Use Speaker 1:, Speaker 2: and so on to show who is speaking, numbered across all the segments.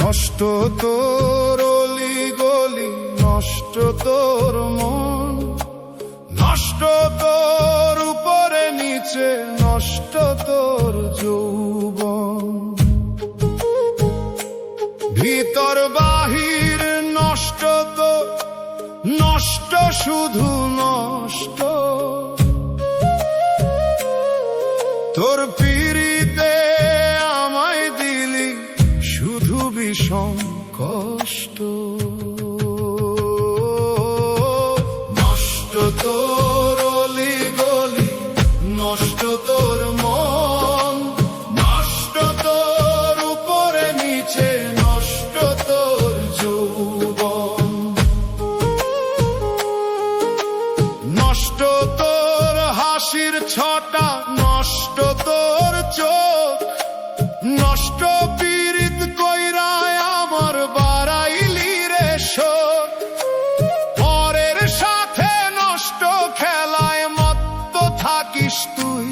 Speaker 1: নষ্ট তোর অলি গলি, নষ্ট তোর মন, নষ্ট তোর উপরে নিচে, নষ্ট তোর যৌবন। ভিতর বাহির নষ্ট তোর, নষ্ট শুধু নষ্ট। তোর পিড়িতে আমায় দিলি শুধু বিষম কষ্ট। নষ্ট তোর অলি গলি, নষ্ট তোর মন, নষ্ট তোর উপরে নিচে, নষ্ট তোর যৌবন। নষ্ট তোর হাসির ছটা, নষ্ট তোর চোখ, নষ্ট পীড়িত কইরায় আমার বাড়াইলি রে শোক। পরের সাথে নষ্ট খেলায় মত্ত থাকিস তুই,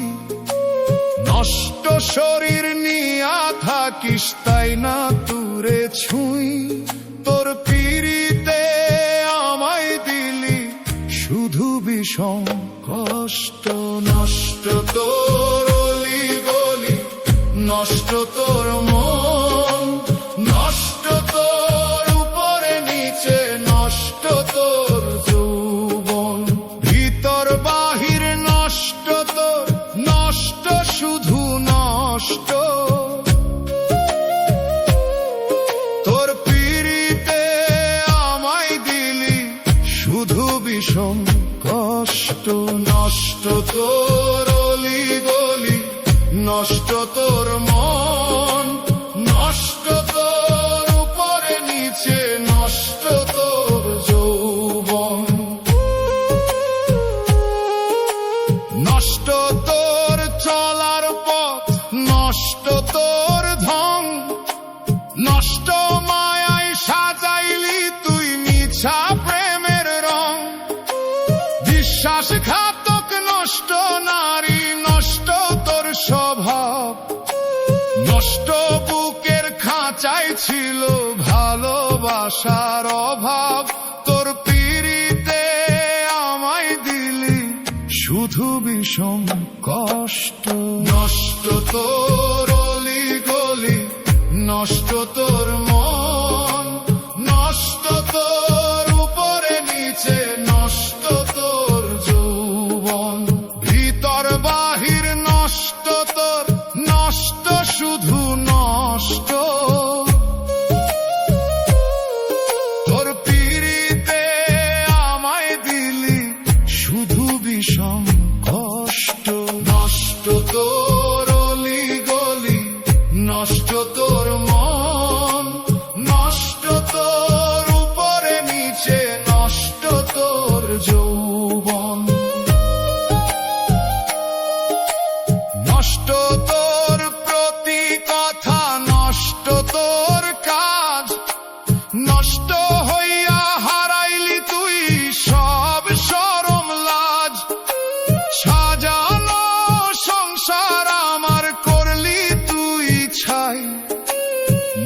Speaker 1: নষ্ট শরীর নিয়া থাকিস তাই না তুরে ছুঁই। তোর পিড়িতে আমায় দিলি শুধু বিষম কষ্ট। নষ্ট তোর অলি গলি, নষ্ট তোর মন, নষ্ট তোর উপরে নিচে, নষ্ট তোর যৌবন। ভিতর বাহির নষ্ট তোর, নষ্ট শুধু নষ্ট। তোর পিড়িতে আমায় দিলি শুধু বিষম কষ্ট। নষ্ট তোর অলি গলি, নষ্ট তোর মন, নষ্ট তোর উপরে নিচে, নষ্ট তোর যৌবন। নষ্ট তোর চলার পথ, নষ্ট তোর ধন, নষ্ট মায়ায় সাজাইলি তুই মিছা প্রেমের রং। বিশ্বাসঘাতক নষ্ট নারী, নষ্ট তোর স্বভাব, নষ্ট বুকের খাঁচায় ছিল ভালোবাসার অভাব। তোর পিড়িতে আমায় দিলি শুধু বিষম কষ্ট। নষ্ট তোর অলি গলি, নষ্ট তোর মন, নষ্ট তোর উপরে নিচে, নষ্ট তোর যৌবন। ভিতর বাহির নষ্ট তোর, নষ্ট শুধু নষ্ট। তোর পিড়িতে আমায় দিলি শুধু বিষম কষ্ট। নষ্ট তোর অলি গলি, নষ্ট তোর মন, নষ্ট তোর উপরে নিচে, নষ্ট তোর যৌবন। নষ্ট তোর প্রতি কথা, নষ্ট তোর কাজ, নষ্ট হইয়া হারাইলি তুই সব শরম লাজ। সাজানো সংসার আমার করলি তুই ছাই,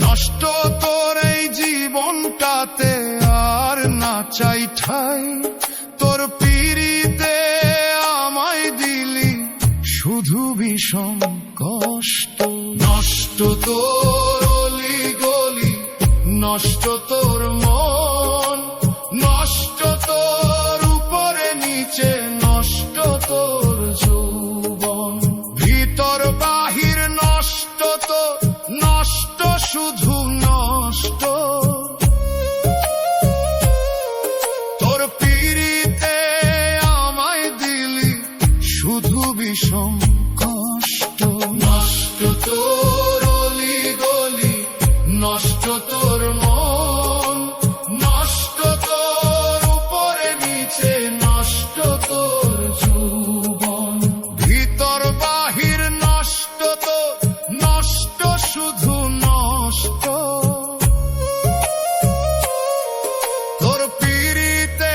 Speaker 1: নষ্ট তোর এই জীবনটাতে আর না চাই ঠাই। তোর পিড়িতে আমায় দিলি শুধু বিষম কষ্ট। নষ্ট তোর অলি গলি, নষ্ট তোর মন, নষ্ট তোর উপরে নিচে, নষ্ট তোর যৌবন। ভিতর বাহির নষ্ট তোর, নষ্ট শুধু নষ্ট। তোর পিড়িতে আমায় দিলি শুধু বিষম কষ্ট। নষ্ট তোর অলি গলি, নষ্ট তোর মন, নষ্ট তোর উপরে নিচে, নষ্ট তোর যৌবন। ভিতর বাহির নষ্ট তোর, নষ্ট শুধু নষ্ট। তোর পিড়িতে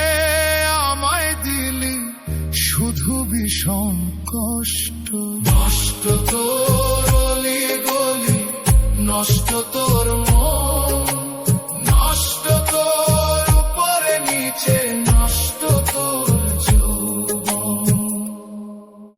Speaker 1: আমায় দিলি শুধু বিষম কষ্ট। নষ্ট তোর অলি গলি, নষ্ট তোর মন।